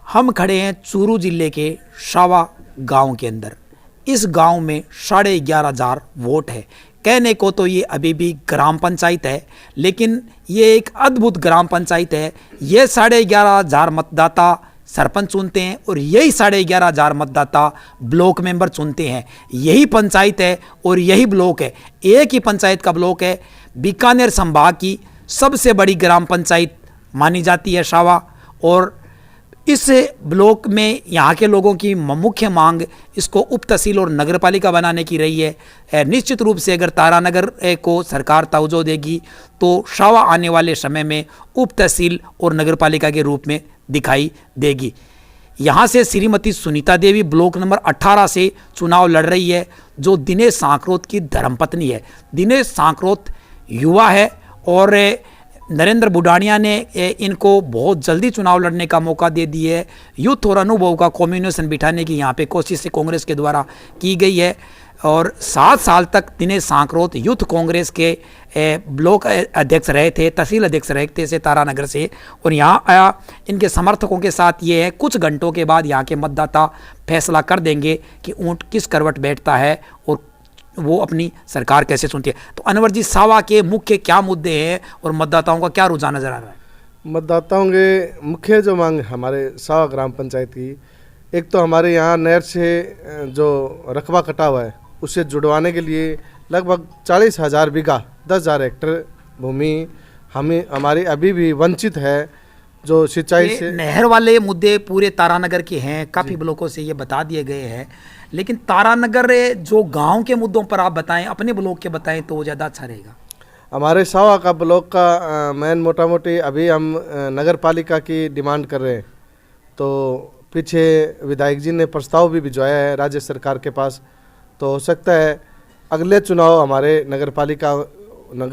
हम खड़े हैं चूरू जिले के शावा गांव के अंदर। इस गांव में 11,500 वोट है। कहने को तो ये अभी भी ग्राम पंचायत है, लेकिन ये एक अद्भुत ग्राम पंचायत है। ये 11,500 मतदाता सरपंच चुनते हैं और यही 11,500 मतदाता ब्लॉक मेंबर चुनते हैं। यही पंचायत है और यही ब्लॉक है, एक ही पंचायत का ब्लॉक है। बीकानेर संभाग की सबसे बड़ी ग्राम पंचायत मानी जाती है शावा। और इस ब्लॉक में यहाँ के लोगों की मुख्य मांग इसको उप तहसील और नगर पालिका बनाने की रही है। निश्चित रूप से अगर तारानगर को सरकार तवज्जो देगी तो शावा आने वाले समय में उप तहसील और नगर पालिका के रूप में दिखाई देगी। यहाँ से श्रीमती सुनीता देवी ब्लॉक नंबर 18 से चुनाव लड़ रही है, जो दिनेश सांकरोत की धर्मपत्नी है। दिनेश सांकरोत युवा है और नरेंद्र बुडानिया ने इनको बहुत जल्दी चुनाव लड़ने का मौका दे दिया है। यूथ और अनुभव का कॉम्बिनेशन बिठाने की यहाँ पे कोशिश से कांग्रेस के द्वारा की गई है। और 7 साल तक दिनेश सांकरोत यूथ कांग्रेस के ब्लॉक अध्यक्ष रहे थे, तहसील अध्यक्ष रहे थे से तारानगर से। और यहाँ आया इनके समर्थकों के साथ ये है, कुछ घंटों के बाद यहाँ के मतदाता फैसला कर देंगे कि ऊँट किस करवट बैठता है और वो अपनी सरकार कैसे चुनती है। तो अनवर जी, शावा के मुख्य क्या मुद्दे हैं और मतदाताओं का क्या रुझान नजर आ रहा है? मतदाताओं के मुख्य जो मांग हमारे शावा ग्राम पंचायत की, एक तो हमारे यहाँ नहर से जो रकबा कटा हुआ है उसे जुड़वाने के लिए लगभग 40,000 बीघा 10,000 हेक्टेयर भूमि हमारी अभी भी वंचित है, जो सिंचाई से। नहर वाले मुद्दे पूरे तारानगर के हैं, काफ़ी ब्लॉकों से ये बता दिए गए हैं, लेकिन तारानगर जो गांव के मुद्दों पर आप बताएं, अपने ब्लॉक के बताएं तो ज़्यादा अच्छा रहेगा। हमारे शावा का ब्लॉक का मेन मोटा मोटी अभी हम नगर पालिका की डिमांड कर रहे हैं। तो पीछे विधायक जी ने प्रस्ताव भी भिजवाया है राज्य सरकार के पास, तो हो सकता है अगले चुनाव हमारे नगर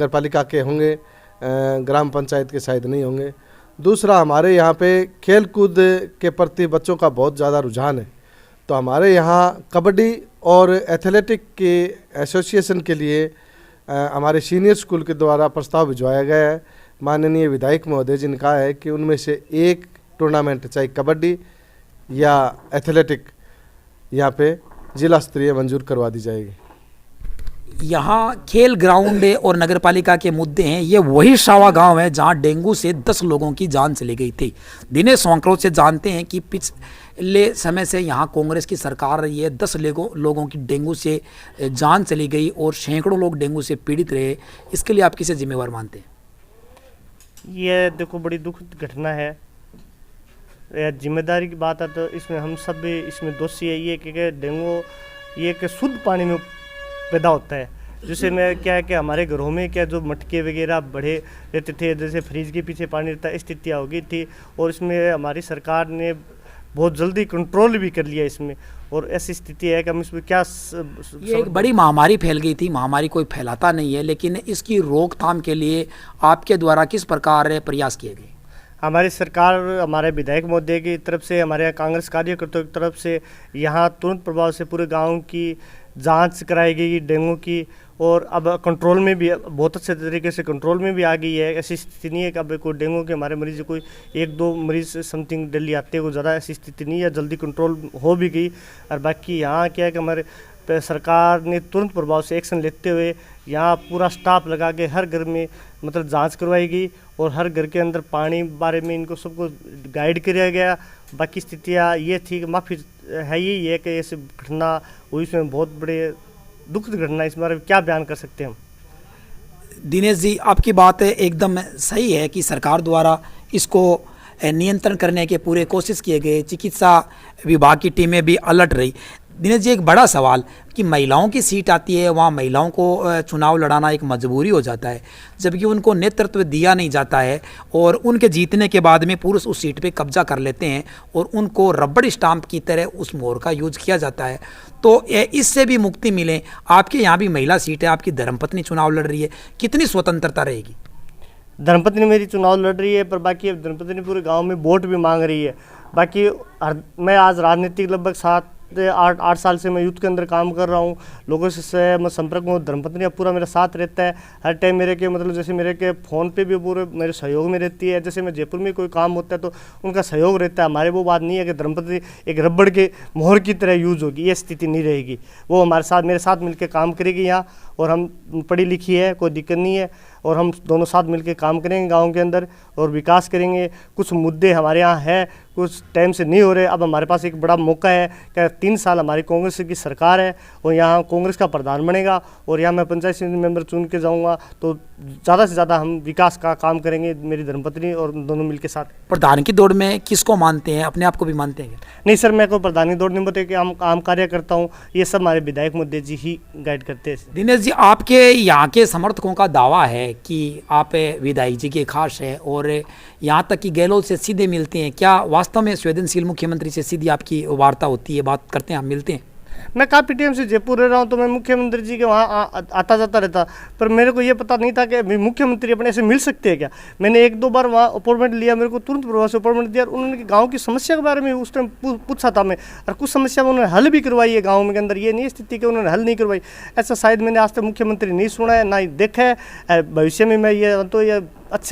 पालिका के होंगे, ग्राम पंचायत के शायद नहीं होंगे। दूसरा, हमारे यहाँ पे खेल कूद के प्रति बच्चों का बहुत ज़्यादा रुझान है, तो हमारे यहाँ कबड्डी और एथलेटिक के एसोसिएशन के लिए हमारे सीनियर स्कूल के द्वारा प्रस्ताव भिजवाया गया है। माननीय विधायक महोदय जी ने कहा है कि उनमें से एक टूर्नामेंट चाहे कबड्डी या एथलेटिक यहाँ पे जिला स्तरीय मंजूर करवा दी जाएगी। यहाँ खेल ग्राउंड और नगर पालिका के मुद्दे हैं। ये वही शावा गांव है जहाँ डेंगू से 10 लोगों की जान चली गई थी। दिनेश सांकरोत से जानते हैं कि पिछले समय से यहाँ कांग्रेस की सरकार रही है, 10 लोगों की डेंगू से जान चली गई और सैकड़ों लोग डेंगू से पीड़ित रहे। इसके लिए आप किसे जिम्मेवार मानते हैं? ये देखो, बड़ी दुखद घटना है। जिम्मेदारी की बात है तो इसमें हम सब भी इसमें दोषी है। ये कि डेंगू ये कि शुद्ध पानी में पैदा होता है, जिससे में क्या है कि हमारे घरों में क्या जो मटके वगैरह बड़े रहते थे, जैसे फ्रिज के पीछे पानी रहता है, स्थितियाँ हो गई थी। और इसमें हमारी सरकार ने बहुत जल्दी कंट्रोल भी कर लिया इसमें। और ऐसी स्थिति है कि हम इसमें क्या ये एक बड़ी महामारी फैल गई थी। महामारी कोई फैलाता नहीं है, लेकिन इसकी रोकथाम के लिए आपके द्वारा किस प्रकार प्रयास किए गए? हमारी सरकार, हमारे विधायक महोदय की तरफ से, हमारे कांग्रेस कार्यकर्ताओं की तरफ से यहाँ तुरंत प्रभाव से पूरे गांव की जांच कराई गई डेंगू की। और अब कंट्रोल में भी बहुत अच्छे तरीके से कंट्रोल में भी आ गई है। ऐसी स्थिति नहीं है कि अब कोई डेंगू के हमारे मरीज कोई 1-2 मरीज समथिंग डेली आते हैं, कोई ज़्यादा ऐसी स्थिति नहीं है, जल्दी कंट्रोल हो भी गई। और बाकी यहाँ क्या है कि हमारे सरकार ने तुरंत प्रभाव से एक्शन लेते हुए यहाँ पूरा स्टाफ लगा के हर घर में मतलब जांच करवाई गई और हर घर के अंदर पानी बारे में इनको सबको गाइड किया गया। बाकी स्थितियाँ ये थी कि माफ़ी है यही है कि ऐसी घटना हुई, इसमें बहुत बड़े दुखद घटना, इस बारे में क्या बयान कर सकते हैं हम? दिनेश जी, आपकी बात एकदम सही है कि सरकार द्वारा इसको नियंत्रण करने के पूरे कोशिश किए गए। चिकित्सा विभाग की टीमें भी अलर्ट रही। दिनेश जी, एक बड़ा सवाल कि महिलाओं की सीट आती है, वहाँ महिलाओं को चुनाव लड़ाना एक मजबूरी हो जाता है, जबकि उनको नेतृत्व दिया नहीं जाता है और उनके जीतने के बाद में पुरुष उस सीट पे कब्जा कर लेते हैं और उनको रबड़ स्टाम्प की तरह उस मोहर का यूज किया जाता है। तो इससे भी मुक्ति मिले। आपके यहाँ भी महिला सीट है, आपकी धर्मपत्नी चुनाव लड़ रही है, कितनी स्वतंत्रता रहेगी? धर्मपत्नी मेरी चुनाव लड़ रही है, पर बाकी धर्मपत्नी पूरे गाँव में वोट भी मांग रही है। बाकी मैं आज राजनीतिक लगभग 7 8 साल से मैं यूथ के अंदर काम कर रहा हूँ। लोगों से मैं संपर्क में हूँ। धर्मपत्नी पूरा मेरा साथ रहता है हर टाइम मेरे के, मतलब जैसे मेरे के फ़ोन पे भी पूरे मेरे सहयोग में रहती है। जैसे मैं जयपुर में कोई काम होता है तो उनका सहयोग रहता है। हमारे वो बात नहीं है कि धर्मपत्नी एक रबड़ के मोहर की तरह यूज़ होगी, ये स्थिति नहीं रहेगी। वो हमारे साथ मेरे साथ मिलकर काम करेगी यहाँ, और हम पढ़ी लिखी है, कोई दिक्कत नहीं है, और हम दोनों साथ मिलकर काम करेंगे गांव के अंदर और विकास करेंगे। कुछ मुद्दे हमारे यहाँ है, कुछ टाइम से नहीं हो रहे। अब हमारे पास एक बड़ा मौका है कि 3 साल हमारी कांग्रेस की सरकार है और यहाँ कांग्रेस का प्रधान बनेगा, और यहाँ मैं पंचायत समिति मेंबर चुन के जाऊँगा, तो ज़्यादा से ज़्यादा हम विकास का काम करेंगे, मेरी धर्मपत्नी और दोनों मिल के साथ। प्रधान की दौड़ में किसको मानते हैं, अपने आप को भी मानते हैं? नहीं सर, मैं कोई प्रधान की दौड़ नहीं बोलते कि हम काम कार्य करता हूँ, ये सब हमारे विधायक मुद्दे जी ही गाइड करते हैं। दिनेश जी, आपके यहाँ के समर्थकों का दावा है कि आप विधायक जी के खास है और यहाँ तक कि गहलोत से सीधे मिलते हैं। क्या वास्तव में संवेदनशील मुख्यमंत्री से सीधी आपकी वार्ता होती है, बात करते हैं, आप मिलते हैं? मैं काफ़ी टाइम से जयपुर रह रहा हूँ, तो मैं मुख्यमंत्री जी के वहाँ आता जाता रहता, पर मेरे को ये पता नहीं था कि मुख्यमंत्री अपने ऐसे मिल सकते हैं क्या। मैंने 1-2 बार वहाँ अपॉइंटमेंट लिया, मेरे को तुरंत प्रभाव से अपॉइंटमेंट दिया, और उन्होंने गांव की समस्या के बारे में उस टाइम पूछा था मैं, और कुछ समस्या में उन्होंने हल भी करवाई है गाँव के अंदर। ये नहीं स्थिति कि उन्होंने हल नहीं करवाई, ऐसा शायद मैंने आज तक मुख्यमंत्री नहीं सुना है, ना ही देखा है। भविष्य में मैं ये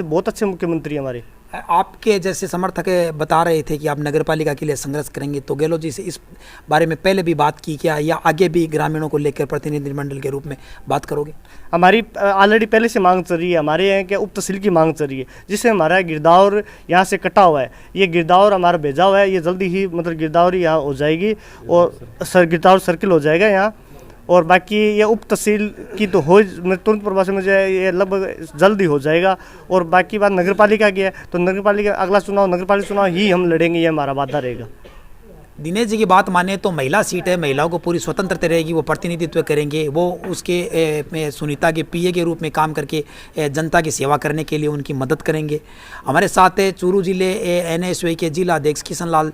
बहुत अच्छे मुख्यमंत्री हमारे। आपके जैसे समर्थक बता रहे थे कि आप नगरपालिका के लिए संघर्ष करेंगे, तो गहलोत जी से इस बारे में पहले भी बात की क्या, या आगे भी ग्रामीणों को लेकर प्रतिनिधिमंडल के रूप में बात करोगे? हमारी ऑलरेडी पहले से मांग चल रही है, हमारे यहाँ क्या उप तहसील की मांग चल रही है, जिससे हमारा गिरदावर यहाँ से कटा हुआ है। ये गिरदावर हमारा भेजा हुआ है, ये जल्दी ही मतलब गिरदावर यहाँ हो जाएगी और गिरदावर सर्किल हो जाएगा यहाँ। और बाकी ये उप तहसील की तो हो, मैं तुरंत प्रभाव से मुझे ये लगभग जल्दी हो जाएगा। और बाकी बात नगरपालिका की है, तो नगरपालिका अगला चुनाव नगरपालिका चुनाव ही हम लड़ेंगे, ये हमारा वादा रहेगा। दिनेश जी की बात माने तो महिला सीट है, महिलाओं को पूरी स्वतंत्रता रहेगी, वो प्रतिनिधित्व करेंगे, वो उसके में सुनीता के पीए के रूप में काम करके जनता की सेवा करने के लिए उनकी मदद करेंगे। हमारे साथ चूरू जिले NSY के जिला अध्यक्ष किशन लाल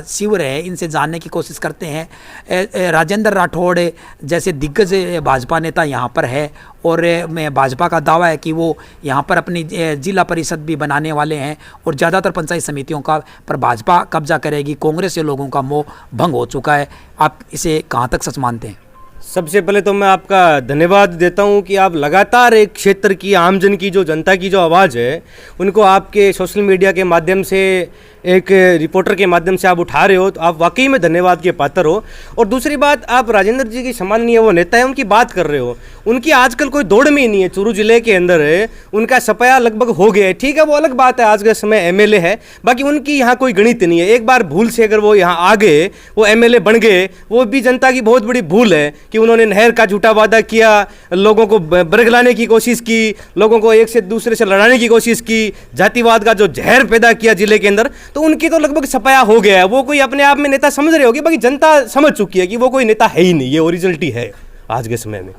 शिवर है, इनसे जानने की कोशिश करते हैं। राजेंद्र राठौड़ जैसे दिग्गज भाजपा नेता यहाँ पर है, और मैं भाजपा का दावा है कि वो यहाँ पर अपनी जिला परिषद भी बनाने वाले हैं, और ज़्यादातर पंचायत समितियों का पर भाजपा कब्जा करेगी। कांग्रेस से लोगों का मोह भंग हो चुका है, आप इसे कहाँ तक सच मानते हैं? सबसे पहले तो मैं आपका धन्यवाद देता हूं कि आप लगातार एक क्षेत्र की आमजन की जो जनता की जो आवाज़ है उनको आपके सोशल मीडिया के माध्यम से, एक रिपोर्टर के माध्यम से आप उठा रहे हो, तो आप वाकई में धन्यवाद के पात्र हो। और दूसरी बात, आप राजेंद्र जी की सम्माननीय वो नेता है, उनकी बात कर रहे हो, उनकी आजकल कोई दौड़ में ही नहीं है। चूरू जिले के अंदर है, उनका सपया लगभग हो गया है, ठीक है, वो अलग बात है, आज के समय MLA है, बाकी उनकी यहाँ कोई गणित नहीं है। एक बार भूल से अगर वो यहाँ आ गए, वो MLA बन गए, वो भी जनता की बहुत बड़ी भूल है कि उन्होंने नहर का झूठा वादा किया, लोगों को बरगलाने की कोशिश की, लोगों को एक से दूसरे से लड़ाने की कोशिश की, जातिवाद का जो जहर पैदा किया जिले के अंदर, तो उनकी तो लगभग सफाया हो गया है। वो कोई अपने आप में नेता समझ रहे होगे, बाकी जनता समझ चुकी है कि वो कोई नेता है ही नहीं, ये ओरिजिनलिटी है आज के समय में।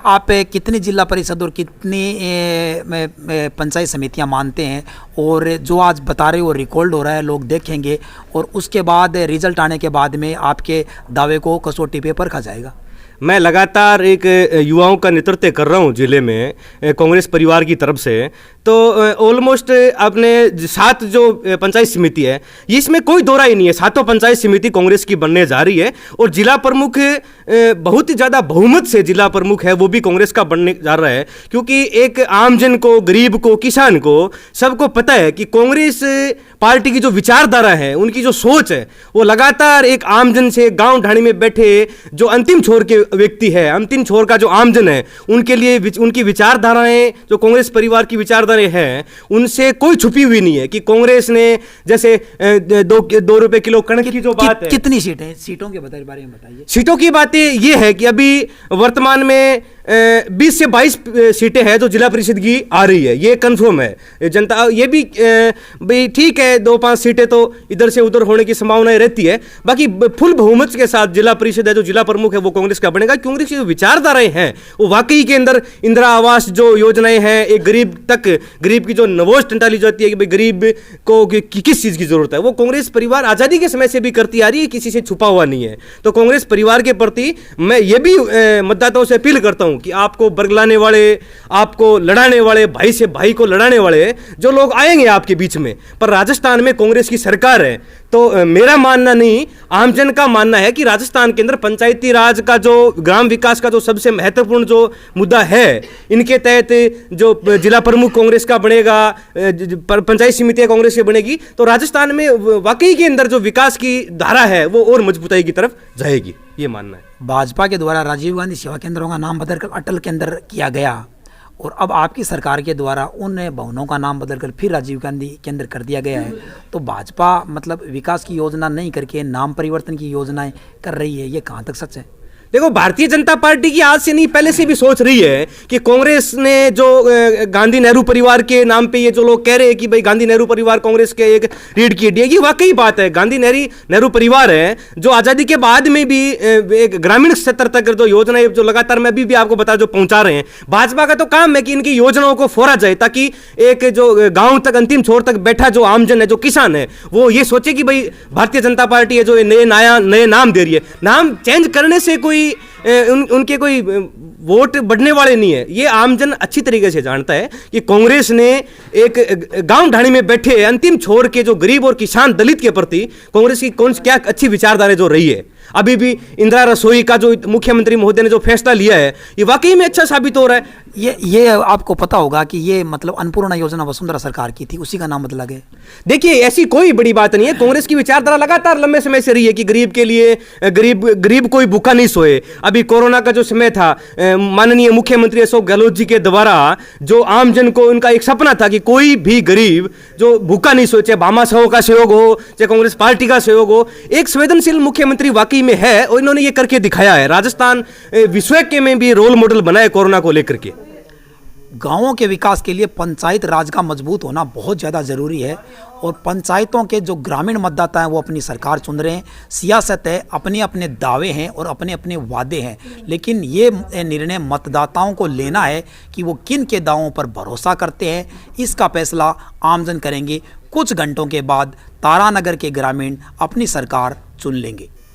आप कितनी जिला परिषद और कितनी पंचायत समितियां मानते हैं, और जो आज बता रहे हो रिकॉर्ड हो रहा है, लोग देखेंगे, और उसके बाद रिजल्ट आने के बाद में आपके दावे को कसौटी पे परखा जाएगा? मैं लगातार एक युवाओं का नेतृत्व कर रहा हूं जिले में कांग्रेस परिवार की तरफ से, तो ऑलमोस्ट अपने 7 जो पंचायत समिति है, इसमें कोई दो राय नहीं है, 7 पंचायत समिति कांग्रेस की बनने जा रही है। और जिला प्रमुख बहुत ही ज़्यादा बहुमत से जिला प्रमुख है, वो भी कांग्रेस का बनने जा रहा है, क्योंकि एक आमजन को, गरीब को, किसान को, सबको पता है कि कांग्रेस पार्टी की जो विचारधारा है, उनकी जो सोच है, वो लगातार एक आमजन से, गाँव ढाणी में बैठे जो अंतिम छोर के व्यक्ति है, अंतिम छोर का जो आमजन है, उनके लिए उनकी विचारधाराएं, जो कांग्रेस परिवार की विचारधाराएं हैं, उनसे कोई छुपी हुई नहीं है। कि कांग्रेस ने जैसे 2 रुपए किलो कणक की जो बात है, कितनी सीटें, सीटों के बारे में बताइए। सीटों की बातें ये है कि अभी वर्तमान में 20 से 22 सीटें हैं जो जिला परिषद की आ रही है, ये कंफर्म है। जनता ये भी भाई ठीक है, 2-5 सीटें तो इधर से उधर होने की संभावनाएं रहती है, बाकी फुल बहुमत के साथ जिला परिषद है, जो जिला प्रमुख है वो कांग्रेस का बनेगा। कांग्रेस की जो विचारधाराएं हैं वो वाकई के अंदर इंदिरा आवास जो योजनाएं हैं, एक गरीब तक, गरीब की जो नवोच डाली जाती है कि भाई गरीब को किस चीज़ की जरूरत है, वो कांग्रेस परिवार आज़ादी के समय से भी करती आ रही है, किसी से छुपा हुआ नहीं है। तो कांग्रेस परिवार के प्रति मैं ये भी मतदाताओं से अपील करता हूँ कि आपको बरगलाने वाले, आपको लड़ाने वाले, भाई से भाई को लड़ाने वाले जो लोग आएंगे आपके बीच में, पर राजस्थान में कांग्रेस की सरकार है। तो मेरा मानना नहीं, आमजन का मानना है कि राजस्थान के अंदर पंचायती राज का जो ग्राम विकास का जो सबसे महत्वपूर्ण जो मुद्दा है, इनके तहत जो जिला प्रमुख कांग्रेस का बनेगा, पंचायत समितियां कांग्रेस की बनेगी, तो राजस्थान में वाकई के अंदर जो विकास की धारा है वो और मजबूताई की तरफ जाएगी, ये मानना है। भाजपा के द्वारा राजीव गांधी सेवा केंद्रों का नाम बदलकर अटल केंद्र किया गया और अब आपकी सरकार के द्वारा उन भवनों का नाम बदलकर फिर राजीव गांधी केंद्र कर दिया गया है। तो भाजपा मतलब विकास की योजना नहीं करके नाम परिवर्तन की योजनाएं कर रही है, ये कहाँ तक सच है? देखो, भारतीय जनता पार्टी की आज से नहीं, पहले से भी सोच रही है कि कांग्रेस ने जो गांधी नेहरू परिवार के नाम पे ये जो लोग कह रहे हैं कि भाई गांधी नेहरू परिवार कांग्रेस के एक रीढ़ की हड्डी है, ये वाकई बात है। गांधी नेहरू परिवार है जो आज़ादी के बाद में भी एक ग्रामीण स्तर तक जो योजनाएं जो लगातार मैं अभी भी आपको बता जो पहुंचा रहे हैं। भाजपा का तो काम है कि इनकी योजनाओं को फोड़ा जाए, ताकि एक जो गाँव तक अंतिम छोर तक बैठा जो आमजन है, जो किसान है, वो ये सोचे कि भाई भारतीय जनता पार्टी है जो नए नाम दे रही है। नाम चेंज करने से कोई उनके कोई वोट बढ़ने वाले नहीं है। ये आमजन अच्छी तरीके से जानता है कि कांग्रेस ने एक गांव ढाणी में बैठे अंतिम छोर के जो गरीब और किसान दलित के प्रति कांग्रेस की क्या अच्छी विचारधारा जो रही है। अभी भी इंदिरा रसोई का जो मुख्यमंत्री महोदय ने जो फैसला लिया है, ये वाकई में अच्छा साबित हो रहा है। ये आपको पता होगा कि ये मतलब अन्नपूर्णा योजना वसुंधरा सरकार की थी, उसी का नाम बदला गया। देखिए, ऐसी कोई बड़ी बात नहीं है। कांग्रेस की विचारधारा लगातार लंबे समय से रही है कि गरीब के लिए गरीब कोई भूखा नहीं सोए। अभी कोरोना का जो समय था, माननीय मुख्यमंत्री अशोक गहलोत जी के द्वारा जो आमजन को उनका एक सपना था कि कोई भी गरीब जो भूखा नहीं सोए, चाहे भामा साहब का सहयोग हो, चाहे कांग्रेस पार्टी का सहयोग हो, एक संवेदनशील मुख्यमंत्री वाकई में है और इन्होंने ये करके दिखाया है। राजस्थान विश्व के में भी रोल मॉडल बना है कोरोना को लेकर के। गांवों के विकास के लिए पंचायत राज का मजबूत होना बहुत ज़्यादा ज़रूरी है और पंचायतों के जो ग्रामीण मतदाता हैं वो अपनी सरकार चुन रहे हैं। सियासत है, अपने अपने दावे हैं और अपने अपने वादे हैं, लेकिन ये निर्णय मतदाताओं को लेना है कि वो किन के दावों पर भरोसा करते हैं। इसका फैसला आमजन करेंगे। कुछ घंटों के बाद तारानगर के ग्रामीण अपनी सरकार चुन लेंगे।